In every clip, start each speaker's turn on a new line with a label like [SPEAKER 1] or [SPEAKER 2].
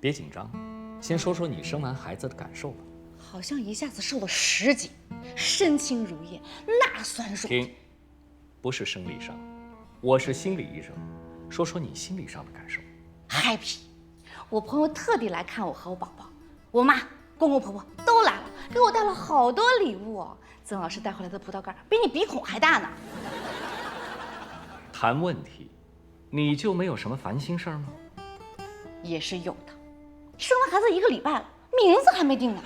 [SPEAKER 1] 别紧张，先说说你生完孩子的感受吧。
[SPEAKER 2] 好像一下子瘦了10斤，身轻如燕，那酸爽。
[SPEAKER 1] 停，不是生理上，我是心理医生，说说你心理上的感受。
[SPEAKER 2] happy， 我朋友特地来看我和我宝宝，我妈、公公婆婆都来了，给我带了好多礼物哦。曾老师带回来的葡萄干比你鼻孔还大呢。
[SPEAKER 1] 谈问题，你就没有什么烦心事儿吗？
[SPEAKER 2] 也是有的，生了孩子1个礼拜了，名字还没定呢。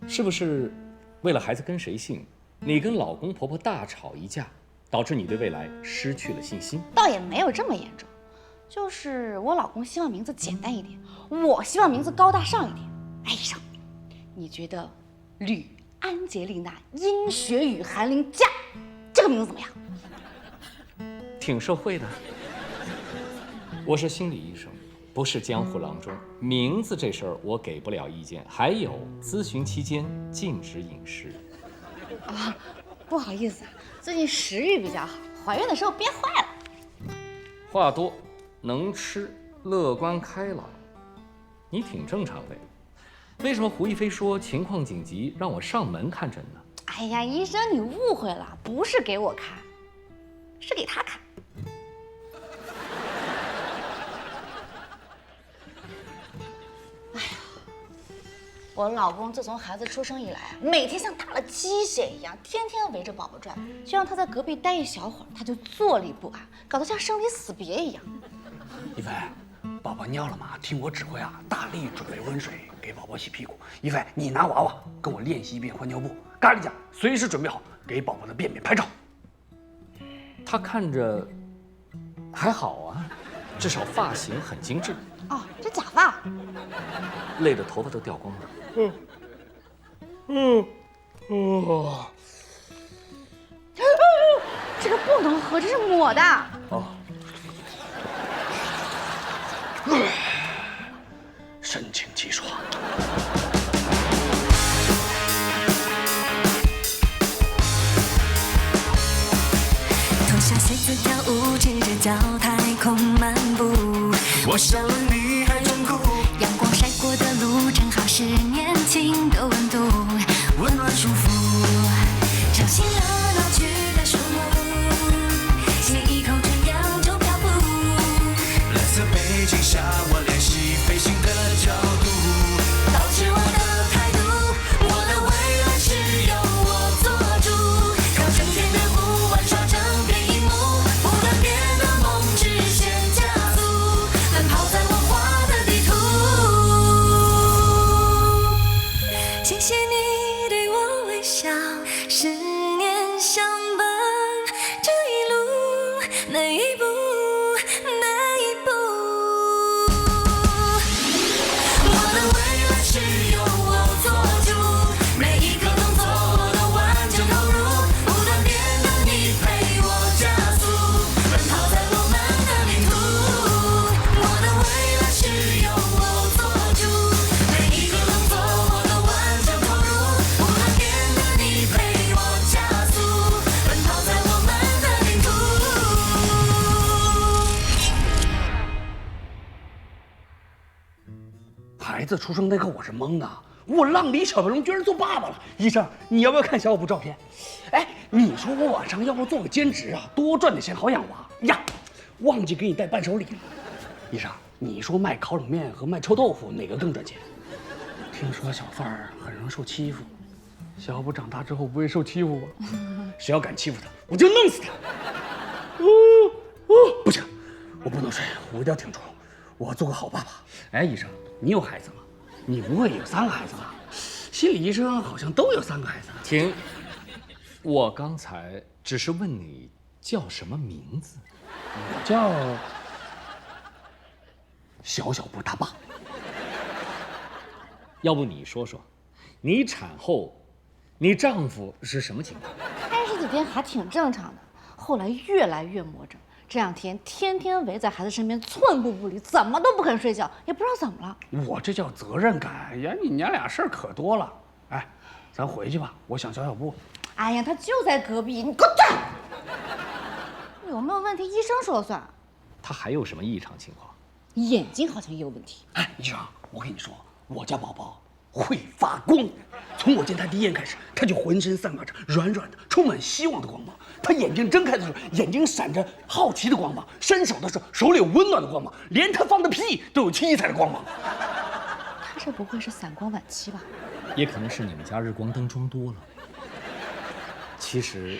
[SPEAKER 1] 是不是为了孩子跟谁姓，你跟老公婆婆大吵一架，导致你对未来失去了信心？
[SPEAKER 2] 倒也没有这么严重，就是我老公希望名字简单一点，我希望名字高大上一点。哎，医生，你觉得吕安杰丽娜殷雪雨韩林佳这个名字怎么样？
[SPEAKER 1] 挺社会的。我是心理医生，不是江湖郎中，名字这事儿我给不了意见。还有，咨询期间禁止饮食。
[SPEAKER 2] 啊，不好意思啊，最近食欲比较好，怀孕的时候憋坏了。
[SPEAKER 1] 话多，能吃，乐观开朗，你挺正常的呀。为什么胡一菲说情况紧急，让我上门看诊呢？
[SPEAKER 2] 哎呀，医生你误会了，不是给我看，是给他看。哎呀，我老公自从孩子出生以来，每天像打了鸡血一样，天天围着宝宝转，就让他在隔壁待一小会儿，他就坐立不安，搞得像生离死别一样。
[SPEAKER 3] 一菲，宝宝尿了吗？听我指挥啊，大力准备温水给宝宝洗屁股。一菲，你拿娃娃跟我练习一遍换尿布。咖喱酱随时准备好给宝宝的便便拍照。
[SPEAKER 1] 他看着还好啊，至少发型很精致。
[SPEAKER 2] 哦，这假发。
[SPEAKER 1] 累得头发都掉光了。
[SPEAKER 2] 这个不能喝，这是抹的。
[SPEAKER 3] 哦。神清气爽。
[SPEAKER 4] 脱下鞋子跳舞，赤着脚太空漫步。我想问你还真酷。阳光晒过的路，正好是年轻的温度，温暖舒服。尝新了老去的树木，吸一口这扬州漂浮。蓝色背景下，我练习飞行的角度，保持我的态度。我的未来是由我做主，靠整天的户外刷整片荧幕，不断变的梦直线加速，奔跑在我画的地图。谢谢你对我微笑，10年相伴，这一路每一步。
[SPEAKER 3] 孩子出生那刻我是懵的，我浪里小白龙居然做爸爸了。医生，你要不要看小虎照片？哎，你说我晚上要不做个兼职啊，多赚点钱好养娃呀。忘记给你带伴手礼了。医生，你说卖烤冷面和卖臭豆腐哪个更赚钱？听说小贩儿很容易受欺负，小虎长大之后不会受欺负吧？谁要敢欺负他，我就弄死他。不行，我不能睡，我一定要挺住，我要做个好爸爸。哎，医生，你有孩子吗？你不会有3个孩子吧？心理医生好像都有3个孩子。
[SPEAKER 1] 停！我刚才只是问你叫什么名字。
[SPEAKER 3] 我叫小小布他爸。
[SPEAKER 1] 要不你说说，你产后，你丈夫是什么情况？
[SPEAKER 2] 开始几天还挺正常的，后来越来越魔怔。这2天天天围在孩子身边，寸步不离，怎么都不肯睡觉，也不知道怎么了。
[SPEAKER 3] 我这叫责任感呀！你娘俩事儿可多了。哎，咱回去吧，我想小小布。
[SPEAKER 2] 哎呀，他就在隔壁，你给我站！有没有问题，医生说了算。
[SPEAKER 1] 他还有什么异常情况？
[SPEAKER 2] 眼睛好像也有问题。
[SPEAKER 3] 哎，医生，我跟你说，我家宝宝会发光，从我见他第一眼开始，他就浑身散发着软软的、充满希望的光芒。他眼睛睁开的时候，眼睛闪着好奇的光芒；伸手的时候，手里有温暖的光芒；连他放的屁都有七彩的光芒。
[SPEAKER 2] 他这不会是散光晚期吧？
[SPEAKER 1] 也可能是你们家日光灯装多了。其实，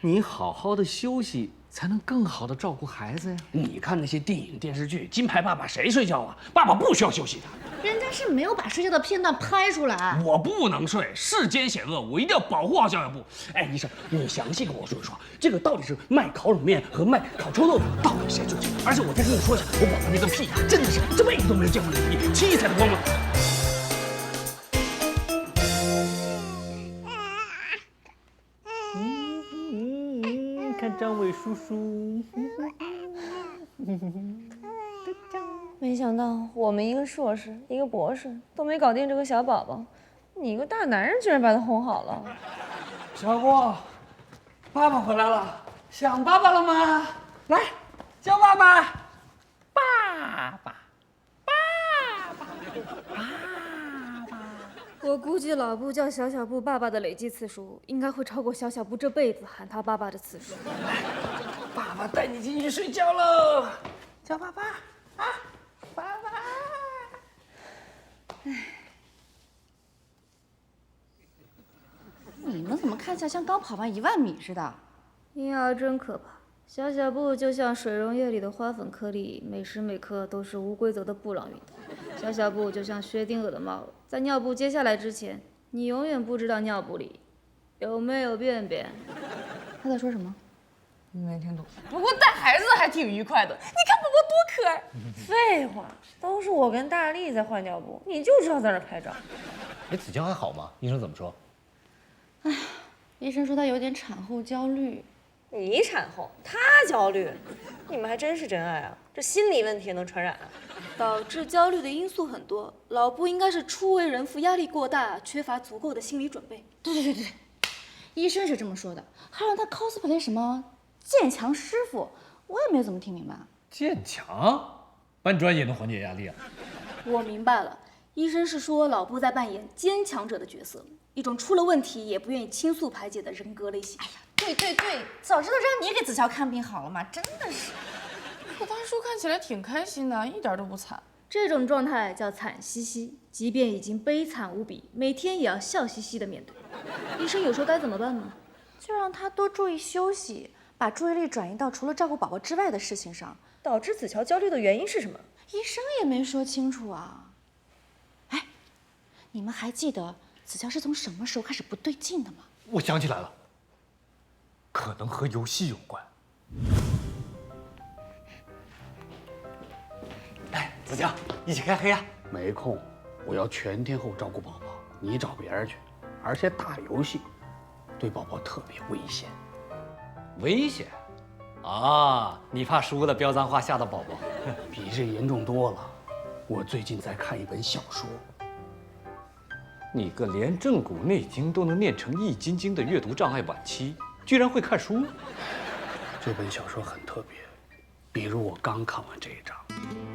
[SPEAKER 1] 你好好的休息，才能更好的照顾孩子呀。
[SPEAKER 3] 你看那些电影电视剧，金牌爸爸谁睡觉啊？爸爸不需要休息的。
[SPEAKER 2] 人家是没有把睡觉的片段拍出来。
[SPEAKER 3] 我不能睡，世间险恶，我一定要保护好小小布。哎，医生，你详细跟我说一说，这个到底是卖烤冷面和卖烤臭豆腐，到底谁最近？而且我再跟你说一下，我宝宝那个屁真的是这辈子都没有见过那么屁，七彩的光芒。
[SPEAKER 1] 看张伟叔叔。
[SPEAKER 5] 没想到我们一个硕士，一个博士都没搞定这个小宝宝，你一个大男人居然把他哄好了。
[SPEAKER 3] 小布，爸爸回来了，想爸爸了吗？来，叫爸爸，爸爸，爸爸，爸爸。
[SPEAKER 5] 我估计老布叫小小布爸爸的累计次数，应该会超过小小布这辈子喊他爸爸的次数。
[SPEAKER 3] 爸爸带你进去睡觉喽，叫爸爸啊，爸爸。
[SPEAKER 2] 你们怎么看起来像刚跑完10000米似的？
[SPEAKER 5] 婴儿真可怕，小小布就像水溶液里的花粉颗粒，每时每刻都是无规则的布朗运动。小小布就像薛定谔的猫，在尿布接下来之前，你永远不知道尿布里有没有便便。
[SPEAKER 2] 他在说什么？
[SPEAKER 5] 没听懂。不过带孩子还挺愉快的，你看宝宝多可爱。废话，都是我跟大力在换尿布，你就知道在那拍照。
[SPEAKER 6] 哎，子娇还好吗？医生怎么说？
[SPEAKER 2] 医生说他有点产后焦虑。
[SPEAKER 5] 你产后，他焦虑，你们还真是真爱啊！这心理问题也能传染啊？导致焦虑的因素很多，老布应该是初为人父，压力过大，缺乏足够的心理准备。
[SPEAKER 2] 对，医生是这么说的，还让他 cosplay 什么剑强师傅，我也没怎么听明白。
[SPEAKER 6] 坚强，搬砖也能缓解压力啊？
[SPEAKER 5] 我明白了，医生是说老布在扮演坚强者的角色，一种出了问题也不愿意倾诉排解的人格类型。哎呀，
[SPEAKER 2] 对，早知道让你给子乔看病好了嘛，真的是。
[SPEAKER 7] 可大叔看起来挺开心的，一点都不惨。
[SPEAKER 5] 这种状态叫惨兮兮，即便已经悲惨无比，每天也要笑嘻嘻的面对。医生有说该怎么办呢？
[SPEAKER 2] 就让他多注意休息，把注意力转移到除了照顾宝宝之外的事情上。
[SPEAKER 5] 导致子乔焦虑的原因是什么？
[SPEAKER 2] 医生也没说清楚啊。哎，你们还记得子乔是从什么时候开始不对劲的吗？
[SPEAKER 6] 我想起来了，可能和游戏有关。
[SPEAKER 3] 哎，子乔，一起开黑呀？没空，我要全天候照顾宝宝，你找别人去。而且打游戏对宝宝特别危险。
[SPEAKER 6] 危险？啊，你怕输了飙脏话吓到宝宝？
[SPEAKER 3] 比这严重多了。我最近在看一本小说。
[SPEAKER 6] 你个连正骨内经都能念成易筋经的阅读障碍晚期，居然会看书？
[SPEAKER 3] 这本小说很特别，比如我刚看完这一章，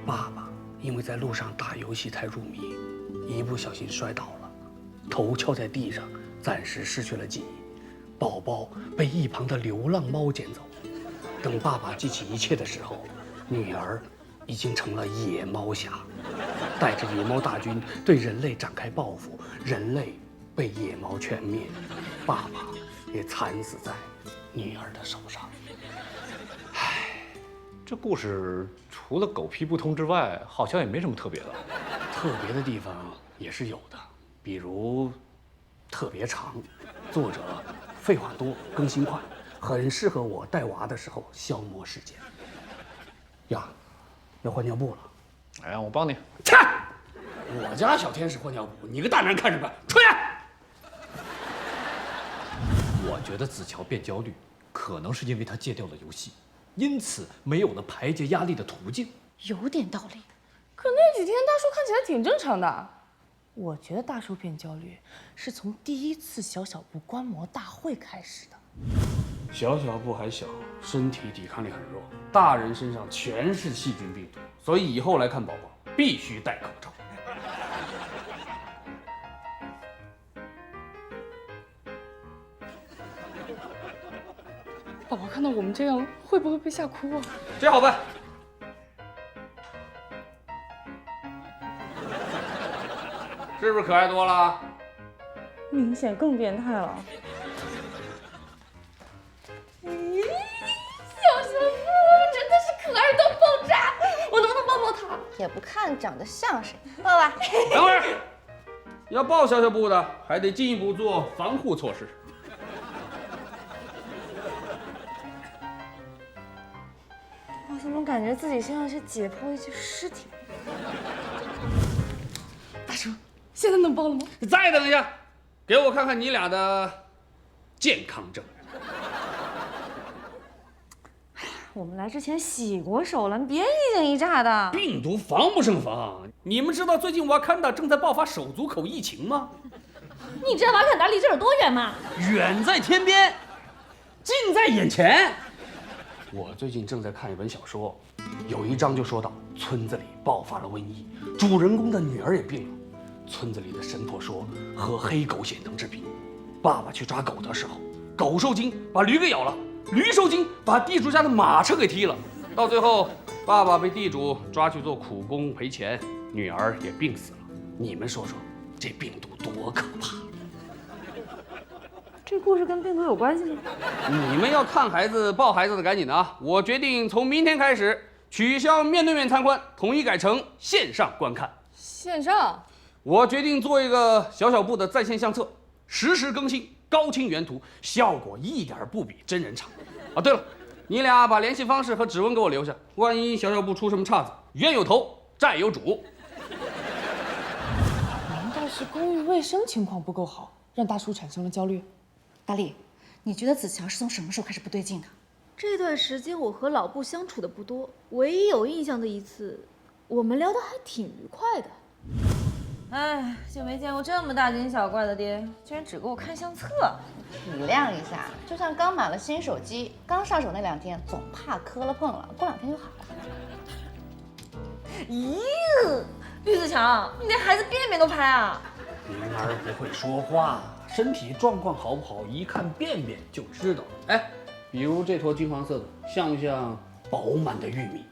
[SPEAKER 3] 爸爸因为在路上打游戏太入迷，一不小心摔倒了，头敲在地上，暂时失去了记忆。宝宝被一旁的流浪猫捡走。等爸爸记起一切的时候，女儿已经成了野猫侠，带着野猫大军对人类展开报复，人类被野猫全灭，爸爸也惨死在女儿的手上。
[SPEAKER 6] 这故事除了狗屁不通之外，好像也没什么特别的。
[SPEAKER 3] 特别的地方也是有的，比如特别长，作者废话多，更新快，很适合我带娃的时候消磨时间。呀，要换尿布了。
[SPEAKER 6] 哎呀，我帮你。
[SPEAKER 3] 切！我家小天使换尿布，你个大男人看什么？出来！
[SPEAKER 6] 我觉得子乔变焦虑，可能是因为他戒掉了游戏，因此没有了排解压力的途径。
[SPEAKER 2] 有点道理。
[SPEAKER 7] 可那几天大叔看起来挺正常的。我觉得大叔变焦虑是从第1次小小布观摩大会开始的。
[SPEAKER 3] 小小布还小，身体抵抗力很弱，大人身上全是细菌病毒，所以以后来看宝宝必须戴口罩。
[SPEAKER 7] 宝宝看到我们这样，会不会被吓哭啊？
[SPEAKER 3] 接好呗。是不是可爱多了？
[SPEAKER 7] 明显更变态了。
[SPEAKER 2] 咦，小小布真的是可爱到爆炸！我能不能抱抱他？也不看长得像谁，抱吧。
[SPEAKER 3] 等会儿，要抱小小布的，还得进一步做防护措施。
[SPEAKER 7] 我怎么感觉自己像是解剖一具尸体？大叔，现在能抱了吗？
[SPEAKER 3] 再等一下，给我看看你俩的健康证。
[SPEAKER 7] 我们来之前洗过手了，你别一惊一乍的。
[SPEAKER 3] 病毒防不胜防，你们知道最近瓦坎达正在爆发手足口疫情吗？
[SPEAKER 5] 你知道瓦坎达离这儿有多远吗？
[SPEAKER 3] 远在天边，近在眼前。我最近正在看一本小说，有一章就说到村子里爆发了瘟疫，主人公的女儿也病了。村子里的神婆说喝黑狗血能治病。爸爸去抓狗的时候，狗受惊把驴给咬了，驴受惊把地主家的马车给踢了。到最后，爸爸被地主抓去做苦工赔钱，女儿也病死了。你们说说，这病毒多可怕！
[SPEAKER 7] 这故事跟病毒有关系吗？
[SPEAKER 3] 你们要看孩子、抱孩子的赶紧的啊！我决定从明天开始取消面对面参观，统一改成线上观看。
[SPEAKER 7] 线上？
[SPEAKER 3] 我决定做一个小小布的在线相册，实时更新，高清原图，效果一点不比真人差。啊，对了，你俩把联系方式和指纹给我留下，万一小小布出什么岔子，冤有头，债有主。
[SPEAKER 7] 难道是公寓卫生情况不够好，让大叔产生了焦虑？
[SPEAKER 2] 大力，你觉得子乔是从什么时候开始不对劲的？
[SPEAKER 5] 这段时间我和老布相处的不多，唯一有印象的一次，我们聊得还挺愉快的。
[SPEAKER 7] 哎，就没见过这么大惊小怪的爹，居然只给我看相册。
[SPEAKER 2] 体谅一下，就像刚买了新手机，刚上手那2天总怕磕了碰了，过2天就好了。
[SPEAKER 7] 咦，吕子强，你连孩子便便都拍啊？
[SPEAKER 3] 灵儿不会说话，身体状况好不好，一看便便就知道了。哎，比如这坨金黄色的，像不像饱满的玉米？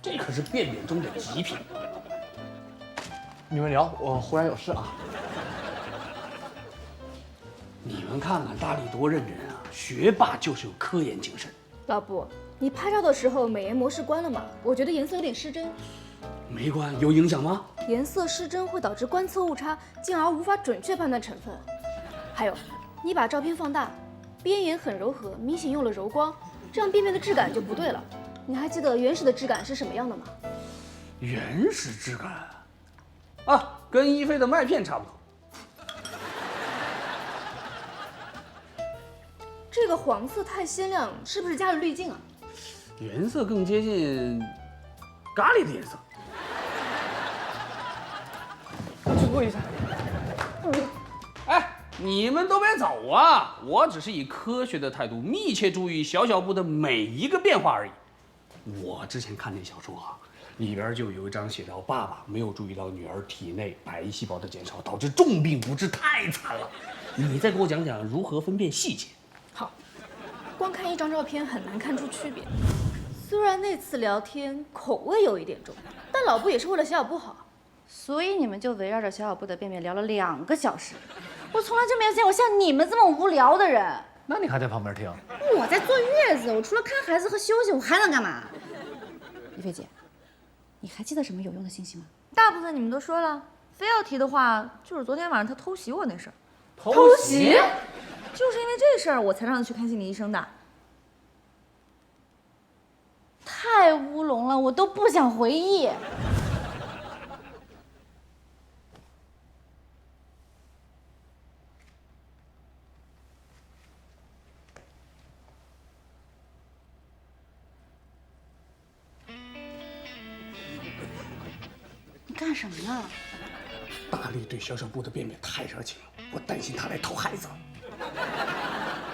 [SPEAKER 3] 这可是便便中的极品。
[SPEAKER 8] 你们聊，我忽然有事啊。
[SPEAKER 3] 你们看看大力多认真啊，学霸就是有科研精神。
[SPEAKER 5] 老布，你拍照的时候美颜模式关了吗？我觉得颜色有点失真。
[SPEAKER 3] 没关，有影响吗？
[SPEAKER 5] 颜色失真会导致观测误差，进而无法准确判断成分。还有，你把照片放大，边沿很柔和，明显用了柔光，这样便便的质感就不对了。你还记得原始的质感是什么样的吗？
[SPEAKER 3] 原始质感啊，跟一菲的麦片差不多。
[SPEAKER 5] 这个黄色太鲜亮，是不是加了滤镜啊？
[SPEAKER 3] 颜色更接近咖喱的颜色。
[SPEAKER 7] 去过一下。
[SPEAKER 3] 哎，你们都别走啊！我只是以科学的态度，密切注意小小布的每一个变化而已。我之前看那小说啊，里边就有一章写到，爸爸没有注意到女儿体内白细胞的减少，导致重病不治，太惨了。你再给我讲讲如何分辨细节。
[SPEAKER 5] 好，光看一张照片很难看出区别。虽然那次聊天口味有一点重，但老布也是为了小小布好。
[SPEAKER 2] 所以你们就围绕着小小布的便便聊了2个小时。我从来就没有见过像你们这么无聊的人。
[SPEAKER 8] 那你还在旁边听？
[SPEAKER 2] 我在坐月子，我除了看孩子和休息，我还能干嘛？一菲姐，你还记得什么有用的信息吗？
[SPEAKER 7] 大部分你们都说了，非要提的话，就是昨天晚上他偷袭我那事儿。
[SPEAKER 3] 偷
[SPEAKER 7] 袭？就是因为这事儿，我才让他去看心理医生的。
[SPEAKER 2] 太乌龙了，我都不想回忆。你干什么呢？
[SPEAKER 3] 大力对小小布的便便太热情了，我担心他来偷孩子。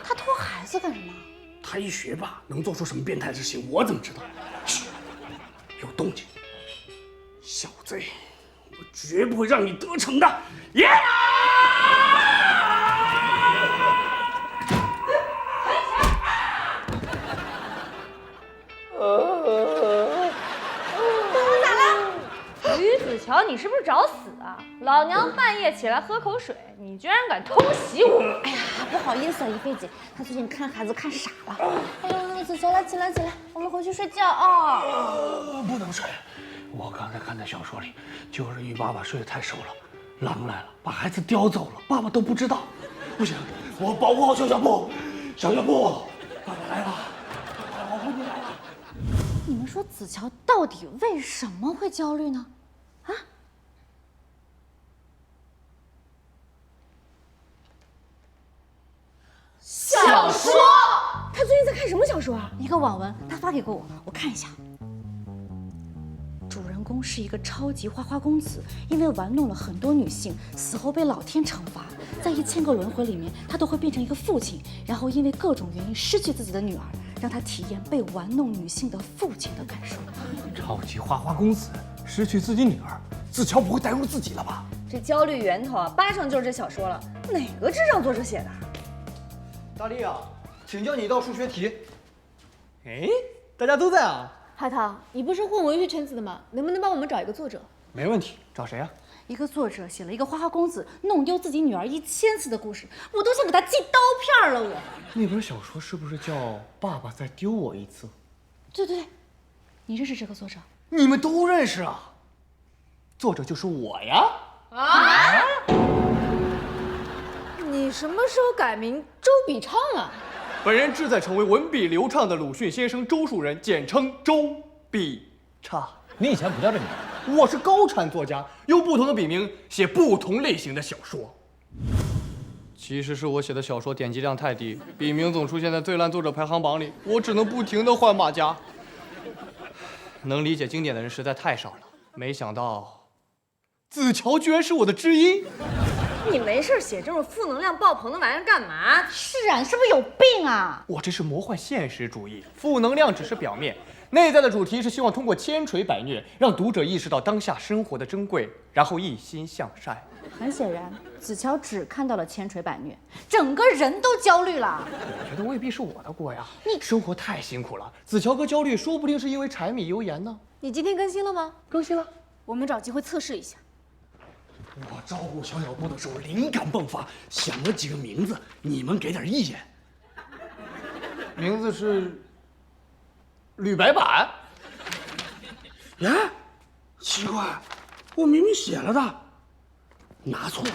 [SPEAKER 2] 他偷孩子干什么？
[SPEAKER 3] 他一学霸，能做出什么变态之行，我怎么知道？嘘，有动静。小贼，我绝不会让你得逞的！耶！
[SPEAKER 7] 于子乔，你是不是找死啊？老娘半夜起来喝口水，你居然敢偷袭我！
[SPEAKER 2] 哎呀，不好意思啊，一菲姐，她最近看孩子看傻了。哎呀，子乔来，起来，我们回去睡觉啊。
[SPEAKER 3] 不能睡，我刚才看在小说里，就是与爸爸睡得太熟了，狼来了，把孩子叼走了，爸爸都不知道。不行，我保护好小小布。小小布，爸爸来了，保护你来了。
[SPEAKER 2] 你们说子乔到底为什么会焦虑呢？啊？
[SPEAKER 7] 小说？他最近在看什么小说啊？
[SPEAKER 2] 一个网文，他发给过我，我看一下。主人公是一个超级花花公子，因为玩弄了很多女性，死后被老天惩罚，在1000个轮回里面，他都会变成一个父亲，然后因为各种原因失去自己的女儿，让他体验被玩弄女性的父亲的感受。
[SPEAKER 8] 超级花花公子失去自己女儿，子乔不会代入自己了吧？
[SPEAKER 7] 这焦虑源头啊，八成就是这小说了。哪个智障作者写的？
[SPEAKER 8] 大力啊，请教你一道数学题。哎，大家都在啊？
[SPEAKER 5] 海涛，你不是混文学圈子的吗？能不能帮我们找一个作者？
[SPEAKER 8] 没问题，找谁啊？
[SPEAKER 2] 一个作者写了一个花花公子弄丢自己女儿1000次的故事，我都想给他寄刀片了。我
[SPEAKER 8] 那本小说是不是叫《爸爸再丢我一次》？
[SPEAKER 2] 对，你认识这个作者？
[SPEAKER 8] 你们都认识啊？作者就是我呀！
[SPEAKER 5] 啊？你什么时候改名周笔畅了？
[SPEAKER 8] 本人志在成为文笔流畅的鲁迅先生周树人，简称周笔畅。
[SPEAKER 6] 你以前不叫这名？
[SPEAKER 8] 我是高产作家，用不同的笔名写不同类型的小说。其实是我写的小说点击量太低，笔名总出现在最烂作者排行榜里，我只能不停地换马甲。能理解经典的人实在太少了，没想到子乔居然是我的知音。
[SPEAKER 7] 你没事写这种负能量爆棚的玩意儿干嘛？
[SPEAKER 2] 是啊，你是不是有病啊？
[SPEAKER 8] 我这是魔幻现实主义，负能量只是表面，内在的主题是希望通过千锤百虐，让读者意识到当下生活的珍贵，然后一心向善。
[SPEAKER 2] 很显然，子乔只看到了千锤百虐，整个人都焦虑了。
[SPEAKER 8] 我觉得未必是我的锅呀，你生活太辛苦了，子乔哥焦虑，说不定是因为柴米油盐呢。
[SPEAKER 5] 你今天更新了吗？
[SPEAKER 8] 更新了。
[SPEAKER 5] 我们找机会测试一下。
[SPEAKER 3] 我照顾小小布的时候灵感迸发，想了几个名字，你们给点意见。
[SPEAKER 8] 名字是吕白板。
[SPEAKER 3] 哎，奇怪，我明明写了的，拿错了。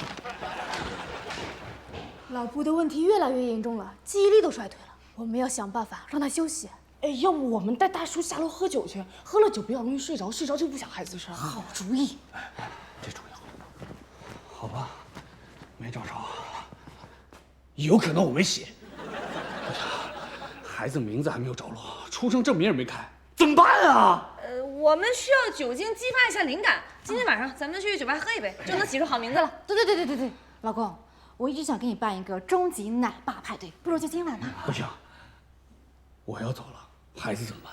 [SPEAKER 5] 老布的问题越来越严重了，记忆力都衰退了。我们要想办法让他休息。
[SPEAKER 7] 哎，要不我们带大叔下楼喝酒去？喝了酒不要容易睡着，睡着就不想孩子的事儿。
[SPEAKER 2] 好主意。
[SPEAKER 3] 这主意好。好吧，没找着，有可能我没写。不行，孩子名字还没有着落，出生证明也没开，怎么办啊？
[SPEAKER 7] 我们需要酒精激发一下灵感。今天晚上咱们去酒吧喝一杯，就能起出好名字了。
[SPEAKER 2] 对，老公，我一直想给你办一个终极奶爸派对，不如就今晚吧。
[SPEAKER 3] 不行，我要走了，孩子怎么办？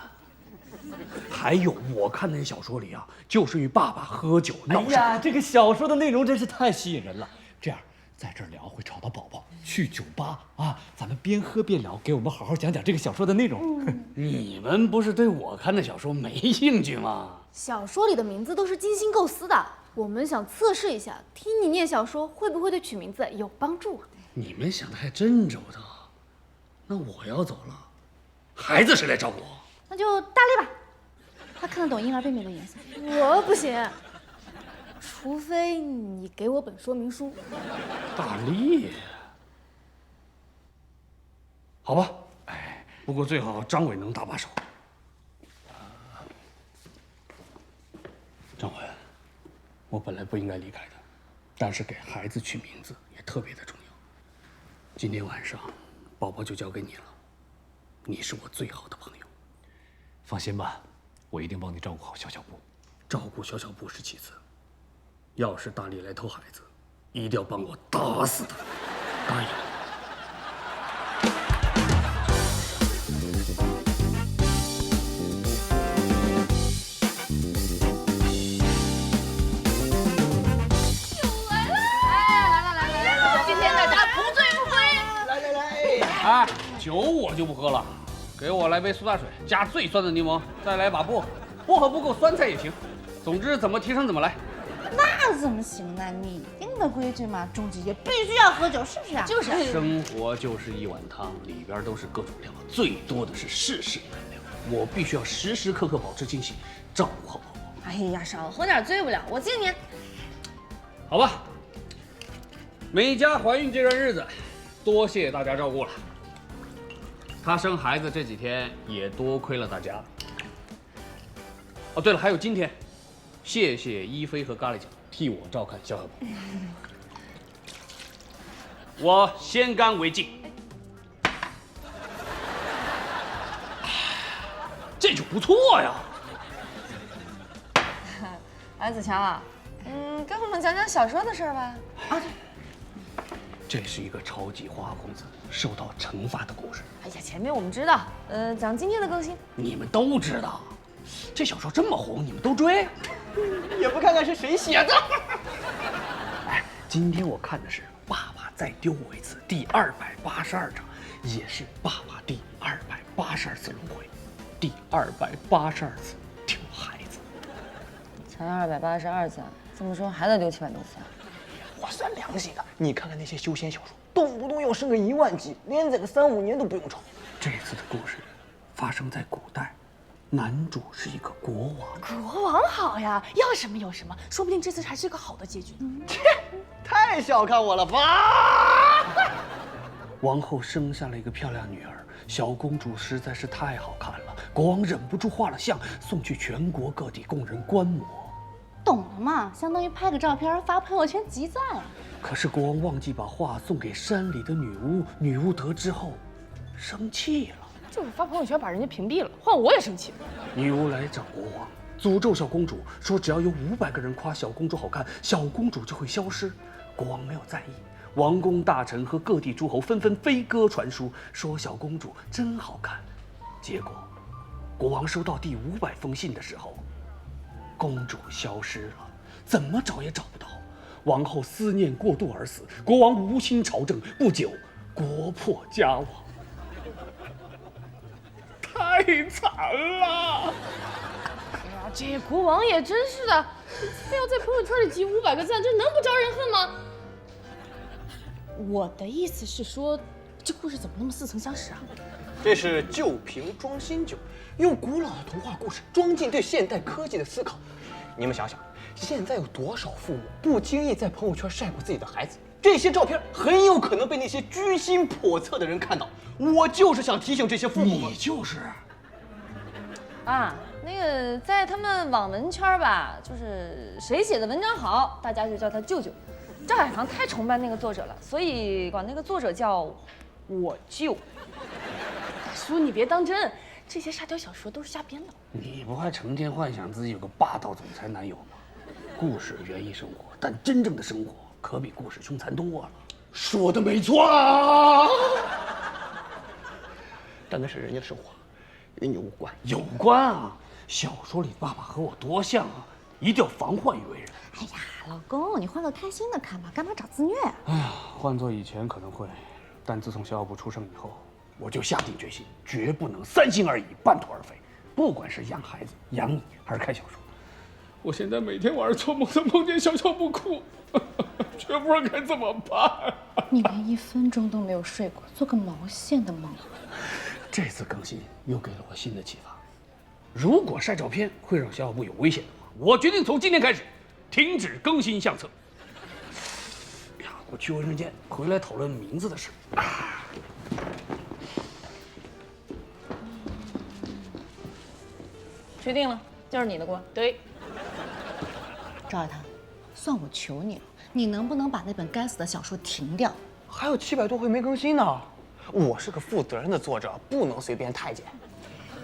[SPEAKER 3] 还有，我看那小说里啊，就是与爸爸喝酒闹事。
[SPEAKER 6] 哎呀，这个小说的内容真是太吸引人了。这样，在这儿聊会吵到宝宝。去酒吧啊，咱们边喝边聊，给我们好好讲讲这个小说的内容。
[SPEAKER 3] 你们不是对我看的小说没兴趣吗？
[SPEAKER 5] 小说里的名字都是精心构思的，我们想测试一下，听你念小说会不会对取名字有帮助啊？
[SPEAKER 3] 你们想的还真周到。那我要走了，孩子谁来照顾我？
[SPEAKER 2] 那就大力吧，他看得懂婴儿背面的颜色。
[SPEAKER 5] 我不行，除非你给我本说明书。
[SPEAKER 3] 大力，好吧，哎，不过最好张伟能搭把手。张伟，我本来不应该离开的，但是给孩子取名字也特别的重要。今天晚上，宝宝就交给你了，你是我最好的朋友。
[SPEAKER 6] 放心吧，我一定帮你照顾好小小布。
[SPEAKER 3] 照顾小小布是其次，要是大力来偷孩子，一定要帮我打死他，答应。酒我就不喝了，给我来杯苏打水，加最酸的柠檬，再来把薄荷，薄荷不够酸菜也行。总之怎么提升怎么来。
[SPEAKER 2] 那怎么行呢？你定的规矩嘛，中秋节必须要喝酒，是不是啊？就是。
[SPEAKER 3] 生活就是一碗汤，里边都是各种料，最多的是世事难料。我必须要时时刻刻保持清醒，照顾好宝宝。
[SPEAKER 2] 哎呀，少喝点醉不了，我敬你。
[SPEAKER 3] 好吧，美嘉怀孕这段日子，多谢大家照顾了。她生孩子这几天也多亏了大家。哦，对了，还有今天，谢谢一菲和咖喱酱替我照看小小宝。我先干为敬。这就不错呀。
[SPEAKER 7] 哎，子强啊，跟我们讲讲小说的事儿吧。啊，对。
[SPEAKER 3] 这是一个超级花花公子受到惩罚的故事。
[SPEAKER 7] 哎呀，前面我们知道，讲今天的更新，
[SPEAKER 3] 你们都知道，这小说这么红，你们都追，
[SPEAKER 8] 也不看看是谁写的。
[SPEAKER 3] 哎，今天我看的是《爸爸再丢我一次》第282章，也是爸爸第282次轮回，第282次丢孩子。
[SPEAKER 7] 才282次，这么说还得丢700多次啊？
[SPEAKER 8] 我算良心的，你看看那些修仙小说，动不动要升个1万级，连载个3、5年都不用愁。
[SPEAKER 3] 这次的故事发生在古代，男主是一个国王。
[SPEAKER 7] 国王好呀，要什么有什么，说不定这次还是个好的结局呢。
[SPEAKER 8] 切，太小看我了吧！
[SPEAKER 3] 王后生下了一个漂亮女儿，小公主实在是太好看了，国王忍不住画了像，送去全国各地供人观摩。
[SPEAKER 2] 懂了嘛，相当于拍个照片发朋友圈集赞啊。
[SPEAKER 3] 可是国王忘记把画送给山里的女巫，女巫得知后生气了，
[SPEAKER 7] 就是发朋友圈把人家屏蔽了，换我也生气。
[SPEAKER 3] 女巫来找国王，诅咒小公主，说只要有500个人夸小公主好看，小公主就会消失。国王没有在意，王公大臣和各地诸侯纷纷飞鸽传书，说小公主真好看。结果，国王收到第500封信的时候，公主消失了，怎么找也找不到。王后思念过度而死，国王无心朝政，不久国破家亡，太惨了。
[SPEAKER 7] 哎呀，这国王也真是的，非要在朋友圈里集500个赞，这能不招人恨吗？我的意思是说，这故事怎么那么似曾相识啊？
[SPEAKER 8] 这是旧瓶装新酒，用古老的童话故事装进对现代科技的思考。你们想想，现在有多少父母不经意在朋友圈晒过自己的孩子？这些照片很有可能被那些居心叵测的人看到。我就是想提醒这些父母们，
[SPEAKER 3] 你就是
[SPEAKER 7] 啊，那个在他们网文圈吧，就是谁写的文章好，大家就叫他舅舅。赵海棠太崇拜那个作者了，所以管那个作者叫我舅。大叔，你别当真，这些沙雕小说都是瞎编的。
[SPEAKER 3] 你不还成天幻想自己有个霸道总裁男友吗？故事源于生活，但真正的生活可比故事凶残多了。说的没错啊！
[SPEAKER 8] 但那是人家的生活，与你无关。
[SPEAKER 3] 有关啊！小说里爸爸和我多像啊，一定要防患于为人。
[SPEAKER 2] 哎呀，老公，你换个开心的看吧，干嘛找自虐啊？
[SPEAKER 3] 哎呀，换做以前可能会，但自从小小布出生以后，我就下定决心，绝不能3心二意、半途而废。不管是养孩子、养你，还是看小说，我现在每天晚上做梦都梦见小小布哭，却不知道该怎么办。
[SPEAKER 2] 你连1分钟都没有睡过，做个毛线的梦。
[SPEAKER 3] 这次更新又给了我新的启发，如果晒照片会让小小布有危险的话，我决定从今天开始停止更新相册。呀，我去卫生间，回来讨论名字的事。
[SPEAKER 7] 确定了，就是你的锅。对。
[SPEAKER 2] 赵海棠，算我求你了，你能不能把那本该死的小说停掉？
[SPEAKER 8] 还有700多回没更新呢。我是个负责任的作者，不能随便太监。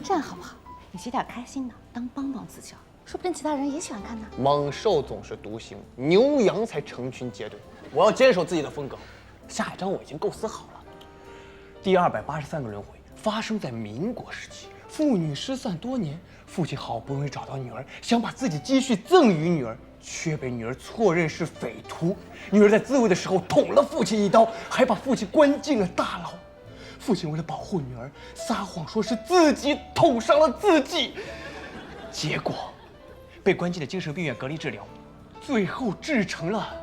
[SPEAKER 2] 这样好不好？你写点开心的，当帮帮自己，说不定其他人也喜欢看呢。
[SPEAKER 8] 猛兽总是独行，牛羊才成群结队。我要坚守自己的风格。下一章我已经构思好了。第283个轮回发生在民国时期，父女失散多年，父亲好不容易找到女儿，想把自己积蓄赠予女儿，却被女儿错认是匪徒。女儿在自卫的时候捅了父亲一刀，还把父亲关进了大牢。父亲为了保护女儿，撒谎说是自己捅伤了自己，结果被关进了精神病院隔离治疗，最后治成了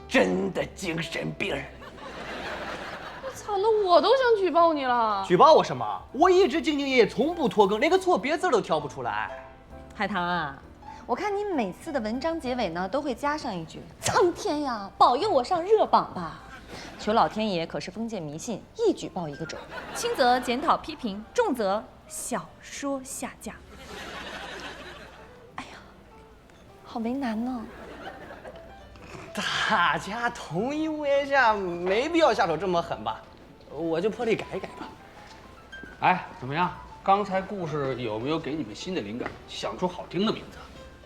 [SPEAKER 8] 真的精神病。
[SPEAKER 7] 惨了，我都想举报你了。
[SPEAKER 8] 举报我什么？我一直兢兢业业，从不拖更，连个错别字都挑不出来。
[SPEAKER 7] 海棠啊，我看你每次的文章结尾呢，都会加上一句“苍天呀，保佑我上热榜吧”。求老天爷可是封建迷信，一举报一个准，轻则检讨批评，重则小说下架。哎呀，好为难呢。
[SPEAKER 8] 大家同一屋檐下，没必要下手这么狠吧？我就破例改一改吧。
[SPEAKER 3] 哎，怎么样？刚才故事有没有给你们新的灵感，想出好听的名字？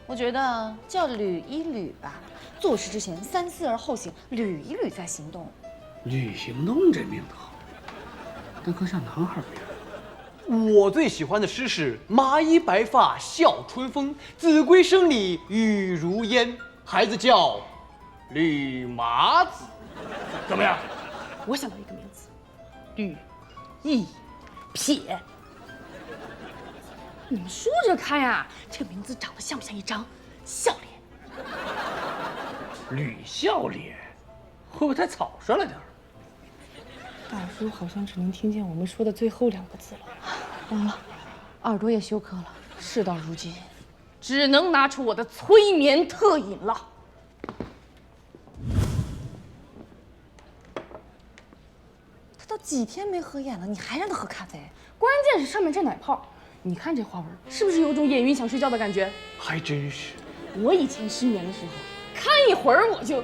[SPEAKER 2] 我觉得叫吕一吕吧，做事之前三思而后行，捋一捋再行动。
[SPEAKER 3] 吕行动这名字好，但可像男孩名。
[SPEAKER 8] 我最喜欢的诗是“麻衣白发笑春风，子规声里雨如烟”，孩子叫吕麻子。
[SPEAKER 3] 怎么样？
[SPEAKER 9] 我想到一个名字，吕一撇。你们竖着看呀，这个名字长得像不像一张笑脸？
[SPEAKER 3] 吕笑脸，会不会太草率了点儿？
[SPEAKER 9] 大叔好像只能听见我们说的最后2个字了。
[SPEAKER 2] 完了，耳朵也休克了。事到如今，
[SPEAKER 9] 只能拿出我的催眠特饮了。
[SPEAKER 2] 他都几天没合眼了，你还让他喝咖啡？
[SPEAKER 9] 关键是上面这奶泡，你看这花纹，是不是有种眼晕想睡觉的感觉？
[SPEAKER 8] 还真是。
[SPEAKER 9] 我以前失眠的时候，看一会儿我就……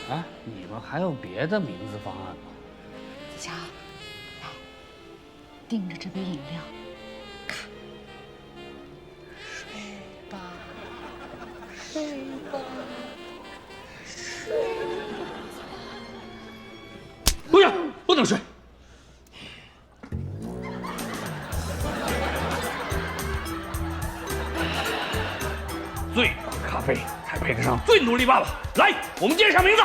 [SPEAKER 3] 哎，你们还有别的名字方案吗？
[SPEAKER 2] 子乔，来，盯着这杯饮料，看，睡吧，睡吧，睡吧。
[SPEAKER 3] 不要，不能睡。最棒的咖啡才配得上最努力爸爸。来，我们接着上名字。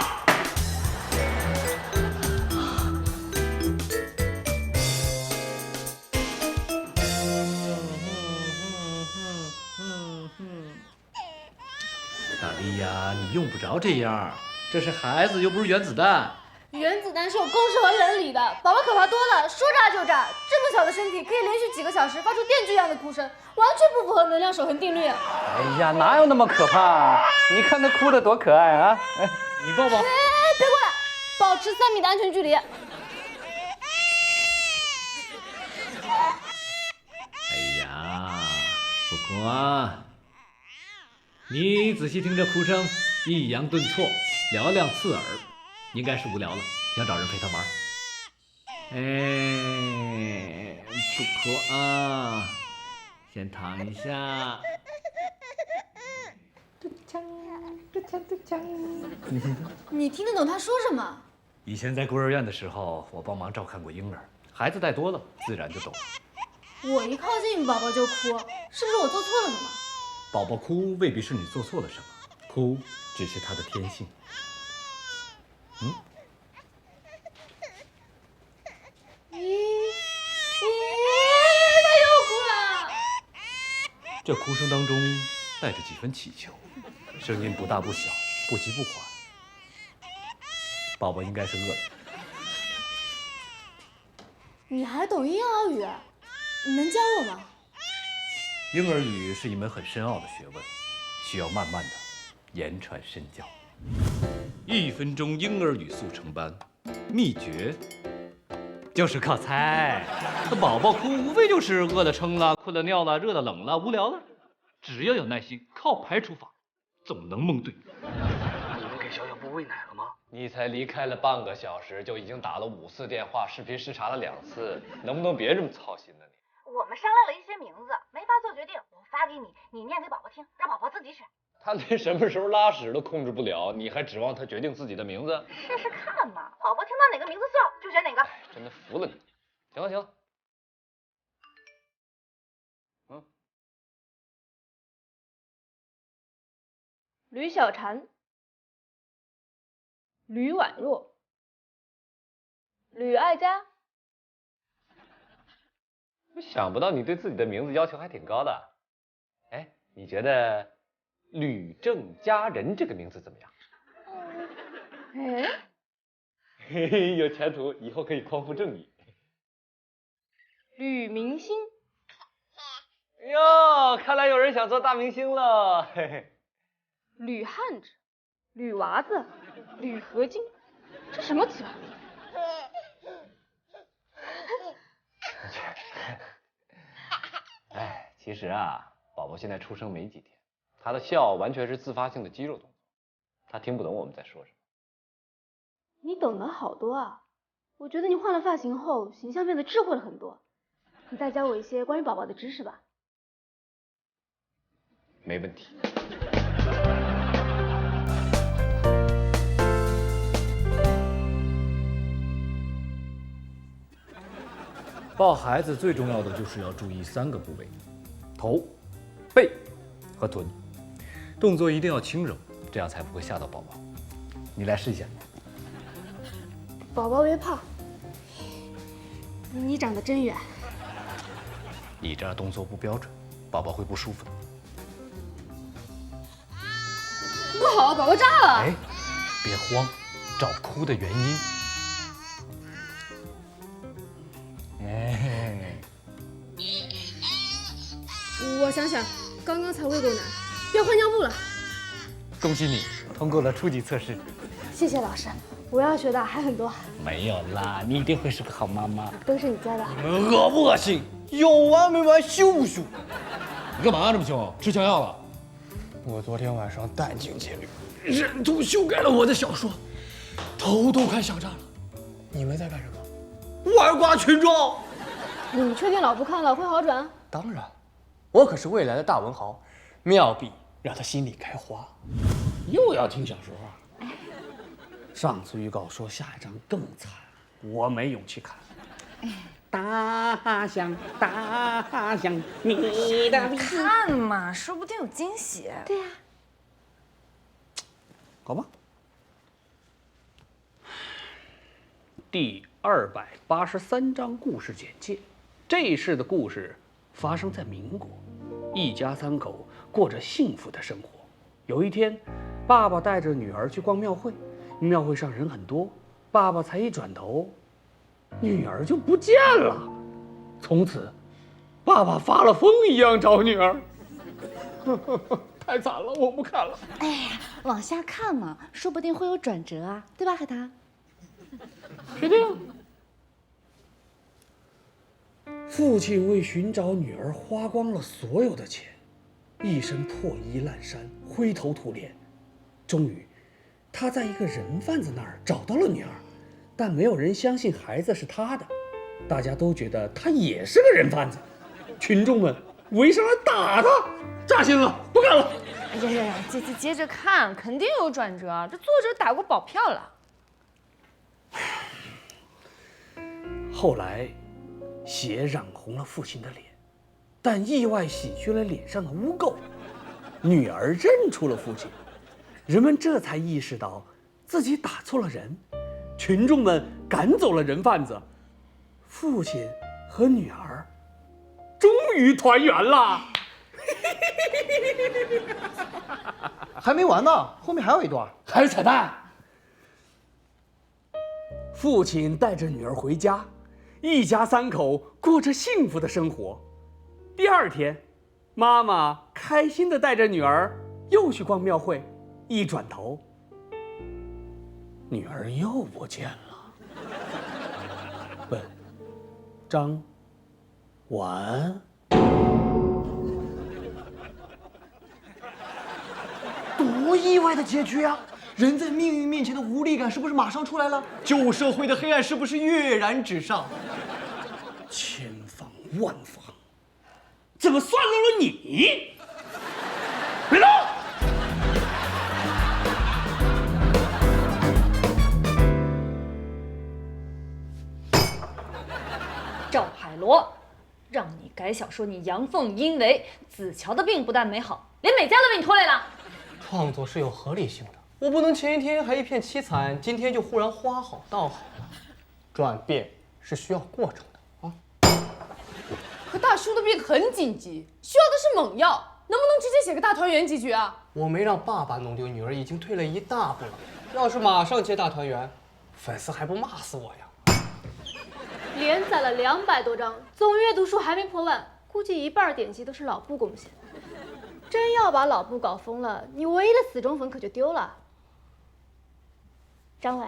[SPEAKER 6] 大力呀，你用不着这样，这是孩子，又不是原子弹。
[SPEAKER 5] 原子弹是有公式和原理的，宝宝可怕多了，说炸就炸。这么小的身体可以连续几个小时发出电锯一样的哭声，完全不符合能量守恒定律。
[SPEAKER 8] 哎呀，哪有那么可怕？你看他哭得多可爱啊！哎，
[SPEAKER 6] 你抱抱。
[SPEAKER 5] 别过来，保持3米的安全距离。
[SPEAKER 6] 哎呀，不哭啊！你仔细听这哭声，抑扬顿挫，嘹亮刺耳，应该是无聊了，想找人陪他玩。哎，不哭啊，先躺一下。
[SPEAKER 5] 你听得懂他说什么？
[SPEAKER 6] 以前在孤儿院的时候，我帮忙照看过婴儿，孩子带多了，自然就懂了。
[SPEAKER 5] 我一靠近宝宝就哭，是不是我做错了什么？
[SPEAKER 6] 宝宝哭未必是你做错了什么，哭只是他的天性。
[SPEAKER 5] 他又哭了。
[SPEAKER 6] 这哭声当中带着几分祈求，声音不大不小，不急不缓。宝宝应该是饿了。
[SPEAKER 5] 你还懂婴儿语？你能教我吗？
[SPEAKER 6] 婴儿语是一门很深奥的学问，需要慢慢的言传身教。1分钟婴儿语速成班，秘诀就是靠猜。那宝宝哭无非就是饿了撑了，困了尿了，热了冷了，无聊了，只要有耐心，靠排除法，总能蒙对。
[SPEAKER 3] 你们给小小布喂奶了吗？
[SPEAKER 6] 你才离开了半个小时，就已经打了5次电话，视频视察了2次，能不能别这么操心呢你？
[SPEAKER 2] 我们商量了一些名字，没法做决定，我发给你，你念给宝宝听，让宝宝自己选。
[SPEAKER 6] 他连什么时候拉屎都控制不了，你还指望他决定自己的名字？
[SPEAKER 2] 试试看嘛，宝宝听到哪个名字笑就选哪个。
[SPEAKER 6] 真的服了你！行了行了，
[SPEAKER 5] 吕小婵。
[SPEAKER 9] 吕婉若，吕爱佳。
[SPEAKER 6] 我想不到你对自己的名字要求还挺高的。哎，你觉得吕正佳人这个名字怎么样？
[SPEAKER 9] 哎，
[SPEAKER 6] 嘿嘿，有前途，以后可以匡扶正义。
[SPEAKER 9] 吕明星，
[SPEAKER 6] 哟，看来有人想做大明星了。嘿嘿。
[SPEAKER 9] 吕汉子，吕娃子，吕合金，这什么奇葩名？
[SPEAKER 6] 哎，其实啊，宝宝现在出生没几天，他的笑完全是自发性的肌肉动作，他听不懂我们在说什么。
[SPEAKER 9] 你懂得好多啊！我觉得你换了发型后，形象变得智慧了很多。你再教我一些关于宝宝的知识吧。
[SPEAKER 6] 没问题。
[SPEAKER 10] 抱孩子最重要的就是要注意3个部位：头、背和臀。动作一定要轻柔，这样才不会吓到宝宝。你来试一下。
[SPEAKER 9] 宝宝别怕，你长得真远。
[SPEAKER 10] 你这样动作不标准，宝宝会不舒服的。
[SPEAKER 9] 不好，宝宝炸了！
[SPEAKER 10] 哎，别慌，找哭的原因。哎，
[SPEAKER 9] 我想想，刚刚才喂过奶，要换尿布了。
[SPEAKER 10] 恭喜你通过了初级测试。
[SPEAKER 9] 谢谢老师，我要学的还很多。
[SPEAKER 10] 没有啦，你一定会是个好妈妈。
[SPEAKER 9] 都是你教的。
[SPEAKER 8] 恶不恶心？有完没完？羞羞！
[SPEAKER 11] 你干嘛这么凶？吃强药了？
[SPEAKER 8] 我昨天晚上殚精竭虑，忍痛修改了我的小说，偷偷看小站了。你们在干什么？玩瓜群众。
[SPEAKER 9] 你确定老婆看了会好转？
[SPEAKER 8] 当然，我可是未来的大文豪，妙笔让他心里开花。
[SPEAKER 3] 又要听小说啊？上次预告说下一章更惨，我没勇气看。大象，大象，你的名字。
[SPEAKER 7] 看嘛，说不定有惊喜。
[SPEAKER 2] 对呀、
[SPEAKER 3] 好吧。第283章故事简介。这一世的故事发生在民国，一家3口过着幸福的生活。有一天，爸爸带着女儿去逛庙会，庙会上人很多，爸爸才一转头，女儿就不见了。从此，爸爸发了疯一样找女儿。太惨了，我不看了。
[SPEAKER 2] 哎呀，往下看嘛，说不定会有转折啊，对吧，海棠？
[SPEAKER 3] 是这样。父亲为寻找女儿花光了所有的钱，一身破衣烂衫，灰头土脸。终于，他在一个人贩子那儿找到了女儿，但没有人相信孩子是他的，大家都觉得他也是个人贩子。群众们围上来打他，扎心了，不干了。
[SPEAKER 7] 哎呀，接着看，肯定有转折。这作者打过保票了。
[SPEAKER 3] 后来，血染红了父亲的脸，但意外洗去了脸上的污垢。女儿认出了父亲，人们这才意识到自己打错了人。群众们赶走了人贩子，父亲和女儿终于团圆了。
[SPEAKER 8] 还没完呢，后面还有一段，
[SPEAKER 3] 还有彩蛋。父亲带着女儿回家，一家3口过着幸福的生活。第2天，妈妈开心地带着女儿又去逛庙会，一转头，女儿又不见了。本章完。
[SPEAKER 8] 多意外的结局啊！人在命运面前的无力感是不是马上出来了？旧社会的黑暗是不是跃然纸上？
[SPEAKER 3] 千防万防，怎么算漏了你？别动！
[SPEAKER 7] 赵海螺，让你改小说，你阳奉阴违。子乔的病不但没好，连美嘉都被你拖累了。
[SPEAKER 8] 创作是有合理性的，我不能前一天还一片凄惨，今天就忽然花好道好了。转变是需要过程的啊。
[SPEAKER 9] 可大叔的病很紧急，需要的是猛药，能不能直接写个大团圆几句啊？
[SPEAKER 8] 我没让爸爸弄丢女儿，已经退了一大步了。要是马上接大团圆，粉丝还不骂死我呀？
[SPEAKER 9] 连载了200多章，总阅读数还没破万，估计一半点击都是老布贡献。真要把老布搞疯了，你唯一的死忠粉可就丢了。张伟，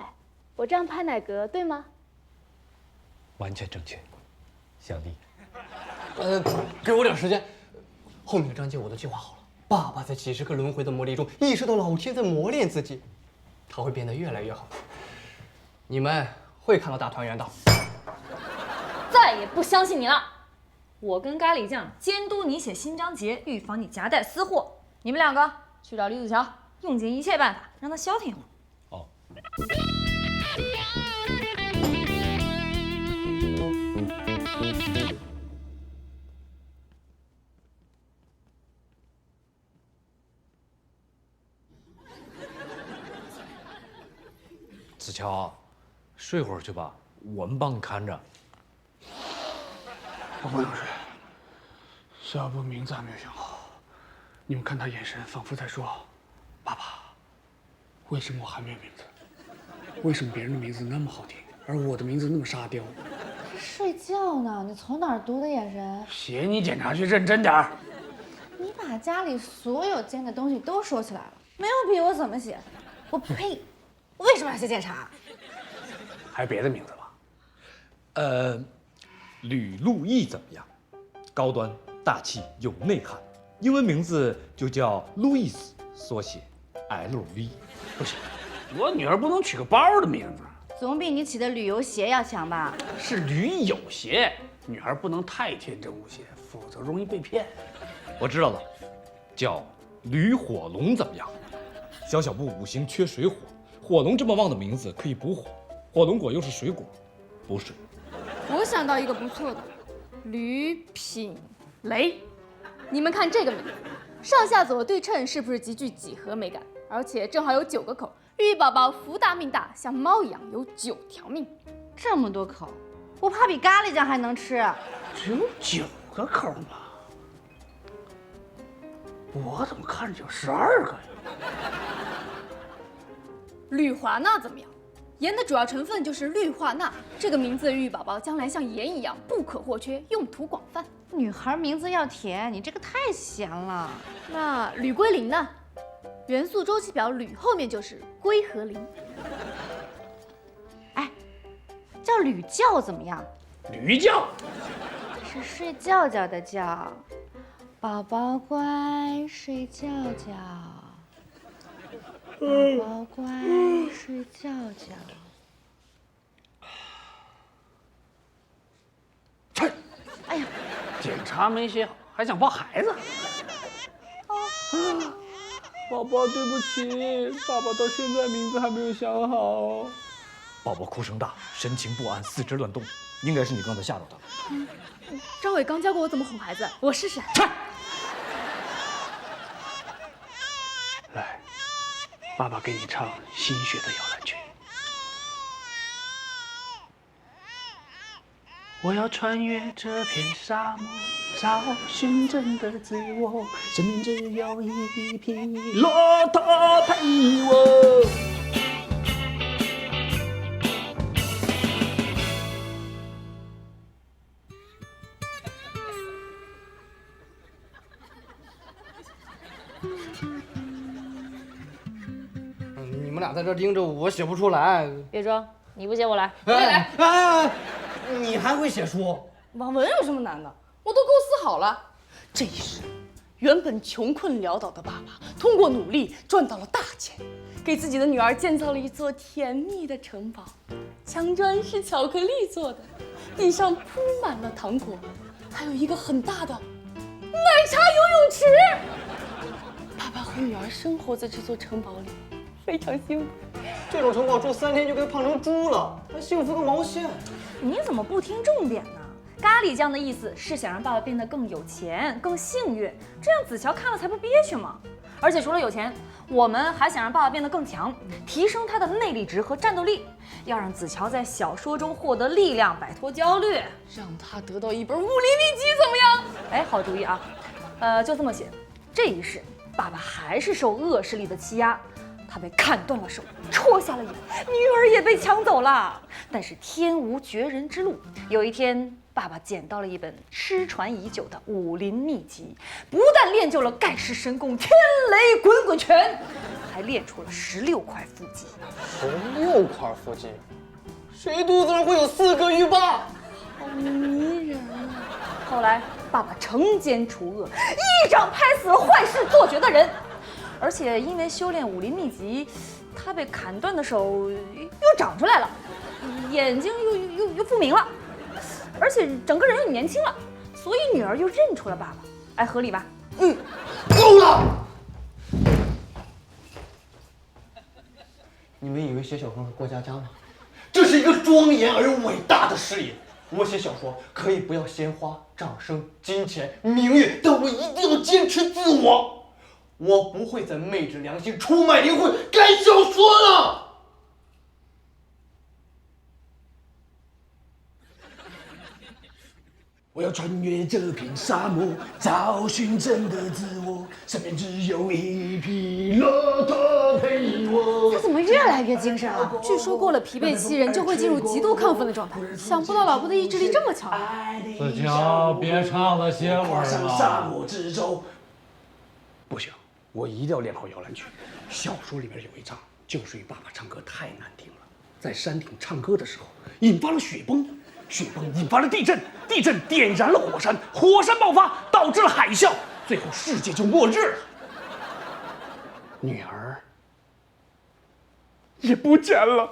[SPEAKER 9] 我这样拍奶格对吗？
[SPEAKER 10] 完全正确，小丽。
[SPEAKER 8] 给我点时间，后面的章节我都计划好了。爸爸在几十个轮回的磨砺中，意识到老天在磨练自己，他会变得越来越好。你们会看到大团圆的。
[SPEAKER 7] 再也不相信你了。我跟咖喱酱监督你写新章节，预防你夹带私货。你们2个去找李子乔，用尽一切办法让他消停一会儿。
[SPEAKER 10] 哦。子乔，睡会儿去吧，我们帮你看着。
[SPEAKER 3] 我不能睡，小布名字还没有想好。你们看他眼神，仿佛在说：“爸爸，为什么我还没有名字？为什么别人的名字那么好听，而我的名字那么沙雕？”
[SPEAKER 2] 睡觉呢？你从哪儿读的眼神？
[SPEAKER 3] 写你检查去，认真点儿。
[SPEAKER 2] 你把家里所有见的东西都说起来了，没有笔我怎么写？我呸！我为什么要写检查？
[SPEAKER 3] 还有别的名字吧？
[SPEAKER 6] 吕路易怎么样？高端、大气、有内涵，英文名字就叫路易斯，缩写 LV。
[SPEAKER 3] 不行，我女儿不能取个包的名字，
[SPEAKER 2] 总比你起的旅游鞋要强吧？
[SPEAKER 3] 是驴友鞋。女孩不能太天真无邪，否则容易被骗。
[SPEAKER 6] 我知道了，叫吕火龙怎么样？小小布五行缺水火，火龙这么旺的名字可以补火，火龙果又是水果，补水。
[SPEAKER 9] 我想到一个不错的，吕品雷。你们看这个名字，上下左对称，是不是极具几何美感？而且正好有9个口，寓意宝宝福大命大，像猫一样有9条命。
[SPEAKER 2] 这么多口，我怕比咖喱酱还能吃。
[SPEAKER 3] 只有9个口吗？我怎么看着有12个呀？
[SPEAKER 9] 氯化钠怎么样？盐的主要成分就是氯化钠，这个名字寓意宝宝将来像盐一样不可或缺，用途广泛。
[SPEAKER 2] 女孩名字要甜，你这个太咸了。
[SPEAKER 9] 那铝硅磷呢？元素周期表铝后面就是硅和磷。
[SPEAKER 2] 哎，叫吕觉怎么样？
[SPEAKER 3] 驴觉
[SPEAKER 2] 是睡觉觉的觉。宝宝乖，睡觉觉。宝宝乖，睡觉觉。
[SPEAKER 3] 去！
[SPEAKER 2] 哎呀，
[SPEAKER 3] 检查没写好，还想抱孩子？
[SPEAKER 8] 宝宝，对不起，爸爸到现在名字还没有想好。
[SPEAKER 6] 宝宝哭声大，神情不安，四肢乱动，应该是你刚才吓到他。
[SPEAKER 9] 张伟刚教过我怎么哄孩子，我试试。
[SPEAKER 3] 来，爸爸给你唱新学的摇篮曲。我要穿越这片沙漠，找寻真的自我，身边只有一匹骆驼陪我。
[SPEAKER 8] 你们俩在这盯着我，写不出来。
[SPEAKER 7] 别装，你不写我来。
[SPEAKER 8] 你还会写书？
[SPEAKER 9] 网文有什么难的？我都构思好了。这一世，原本穷困潦倒的爸爸，通过努力赚到了大钱，给自己的女儿建造了一座甜蜜的城堡。墙砖是巧克力做的，地上铺满了糖果，还有一个很大的奶茶游泳池。爸爸和女儿生活在这座城堡里，非常幸福。
[SPEAKER 8] 这种城堡住3天就该胖成猪了，还幸福个毛线！
[SPEAKER 7] 你怎么不听重点呢？咖喱酱的意思是想让爸爸变得更有钱、更幸运，这样子乔看了才不憋屈嘛。而且除了有钱，我们还想让爸爸变得更强，提升他的内力值和战斗力，要让子乔在小说中获得力量，摆脱焦虑，
[SPEAKER 9] 让他得到一本武林秘籍，怎么样？
[SPEAKER 7] 哎，好主意啊！就这么写。这一世，爸爸还是受恶势力的欺压，他被砍断了手，戳下了眼，女儿也被抢走了。但是天无绝人之路，有一天，爸爸捡到了一本失传已久的武林秘籍，不但练就了盖世神功天雷滚滚拳，还练出了16块腹肌。
[SPEAKER 8] 16块腹肌，谁肚子上会有4个浴霸？
[SPEAKER 9] 好迷人啊！
[SPEAKER 7] 后来，爸爸惩奸除恶，一掌拍死了坏事做绝的人。而且因为修炼武林秘籍，他被砍断的手又长出来了，眼睛又复明了，而且整个人又年轻了，所以女儿又认出了爸爸。哎，合理吧？
[SPEAKER 8] 够了！你们以为写小说是过家家吗？这是一个庄严而伟大的事业。我写小说可以不要鲜花、掌声、金钱、名誉，但我一定要坚持自我。我不会再昧着良心出卖灵魂改小说了。
[SPEAKER 3] 我要穿越这片沙漠，找寻真的自我，身边只有一匹骆驼陪我。
[SPEAKER 12] 他怎么越来越精神了？据说过了疲惫期，人就会进入极度亢奋的状态。想不到老婆的意志力这么强。
[SPEAKER 10] 子乔，别唱了，歇会儿
[SPEAKER 3] 沙
[SPEAKER 10] 吧。
[SPEAKER 3] 漠之舟。不行，我一定要练好摇篮曲。小说里面有一章，就是与爸爸唱歌太难听了，在山顶唱歌的时候引发了雪崩。雪崩引发了地震，地震点燃了火山，火山爆发导致了海啸，最后世界就末日了。女儿也不见了。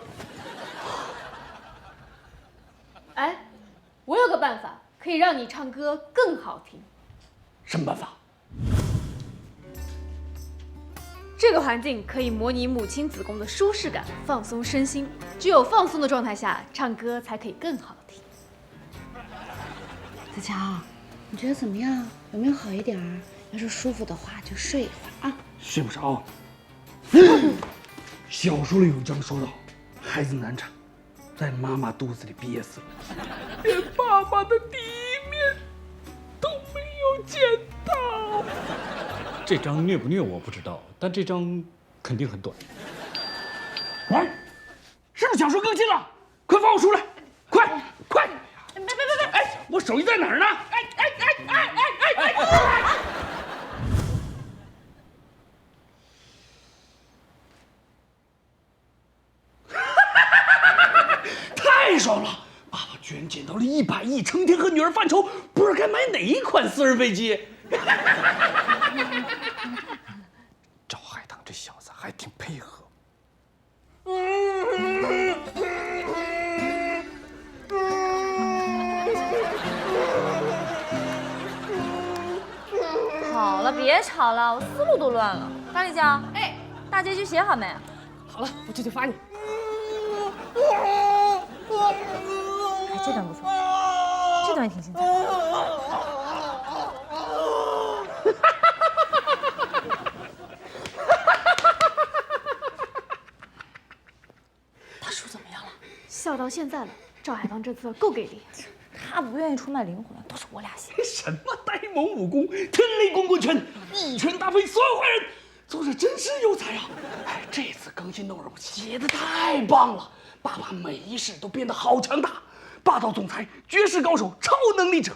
[SPEAKER 12] 哎，我有个办法可以让你唱歌更好听。
[SPEAKER 3] 什么办法？
[SPEAKER 12] 这个环境可以模拟母亲子宫的舒适感，放松身心。只有放松的状态下，唱歌才可以更好听。
[SPEAKER 2] 子乔，你觉得怎么样？有没有好一点儿？要是舒服的话，就睡一会儿啊。
[SPEAKER 3] 睡不着。小说里有一章说到，孩子难产，在妈妈肚子里憋死了，连爸爸的第一面都没有见到。
[SPEAKER 10] 这章虐不虐我不知道，但这章肯定很短。
[SPEAKER 3] 喂，是不是小说更新了？快放我书来，快！别！哎，我手机在哪儿呢？太爽了！爸爸居然捡到了100亿，成天和女儿犯愁，不知道该买哪一款私人飞机。
[SPEAKER 10] 赵海棠这小子还挺配合。
[SPEAKER 7] 好了，别吵了，我思路都乱了。咖喱酱，哎，大结局写好没？
[SPEAKER 9] 好了，我这就发你。
[SPEAKER 7] 哎，这段不错，这段也挺精彩。
[SPEAKER 9] 大叔怎么样了？
[SPEAKER 12] 笑到现在了，赵海棠这次够给力。
[SPEAKER 7] 他不愿意出卖灵魂，都是我俩写。
[SPEAKER 3] 什么呆萌武功，天雷滚滚拳，一拳打飞所有坏人，作者真是有才啊！哎，这次更新内容写的太棒了，爸爸每一世都变得好强大，霸道总裁、绝世高手、超能力者，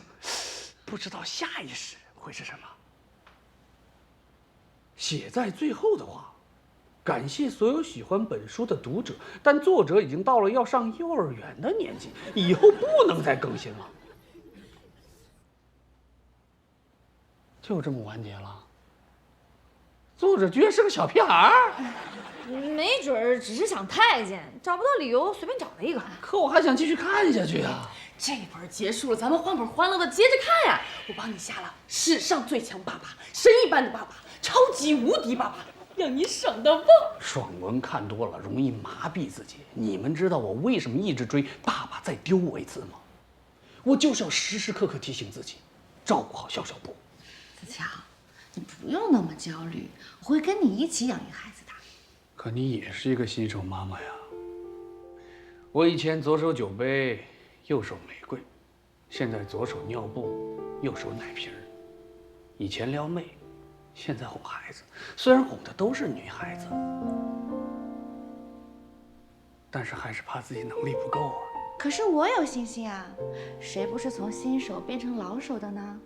[SPEAKER 3] 不知道下一世会是什么。写在最后的话，感谢所有喜欢本书的读者，但作者已经到了要上幼儿园的年纪，以后不能再更新了。就这么完结了？作者居然是个小屁孩儿？
[SPEAKER 7] 没准儿只是想太监，找不到理由随便找了一个。
[SPEAKER 3] 可我还想继续看下去啊！
[SPEAKER 9] 这本结束了，咱们换本欢乐的接着看呀！我帮你下了史上最强爸爸、神一般的爸爸、超级无敌爸爸，让你爽到爆！
[SPEAKER 3] 爽文看多了容易麻痹自己。你们知道我为什么一直追《爸爸再丢我一次》吗？我就是要时时刻刻提醒自己，照顾好小小布。
[SPEAKER 2] 子乔，你不用那么焦虑，我会跟你一起养育孩子的。
[SPEAKER 3] 可你也是一个新手妈妈呀。我以前左手酒杯，右手玫瑰，现在左手尿布，右手奶瓶儿。以前撩妹，现在哄孩子，虽然哄的都是女孩子，但是还是怕自己能力不够啊。
[SPEAKER 2] 可是我有信心啊，谁不是从新手变成老手的呢？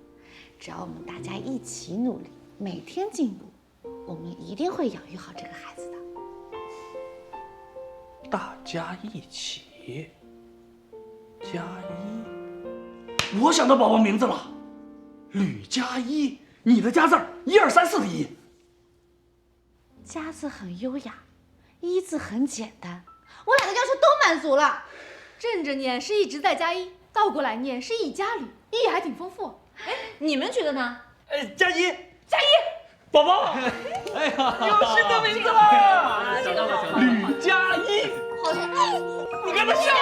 [SPEAKER 2] 只要我们大家一起努力，每天进步，我们一定会养育好这个孩子的。
[SPEAKER 3] 大家一起，加一。我想到宝宝名字了，吕佳一。你的佳字儿1、2、3、4的一。
[SPEAKER 2] 佳字很优雅，一字很简单，我俩的要求都满足了。
[SPEAKER 12] 正着念是一直在加一，倒过来念是一加吕，意义还挺丰富。
[SPEAKER 7] 哎，你们觉得呢？
[SPEAKER 3] 佳一，宝宝，
[SPEAKER 10] 哎呀，
[SPEAKER 3] 有新的名字了，吕佳一。
[SPEAKER 2] 好像，
[SPEAKER 3] 你看他笑了。